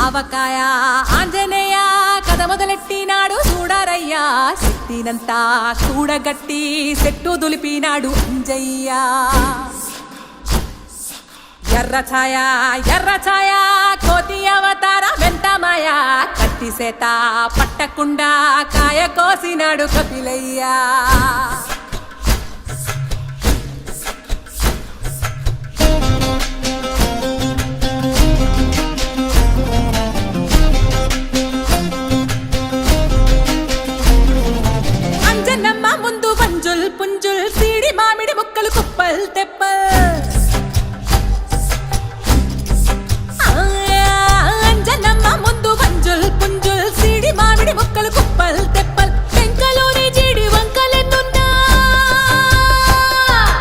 ఆవకాయ ఆంజనేయ కథ మొదలెట్టినాడు చూడారయ్యా శక్తినంతా చూడగట్టి చెట్టు దులిపినాడు అంజయ్య ఎర్ర ఛాయ కోతి అవతార వెంటమాయ కత్తి సేత పట్టకుండా కాయ కోసినాడు కపిలయ్యా అంజనమ్మ ముందు వంజుల్ పుంజుల్ సీడి మామిడి ముక్కలు కుప్పల్ తెప్పల్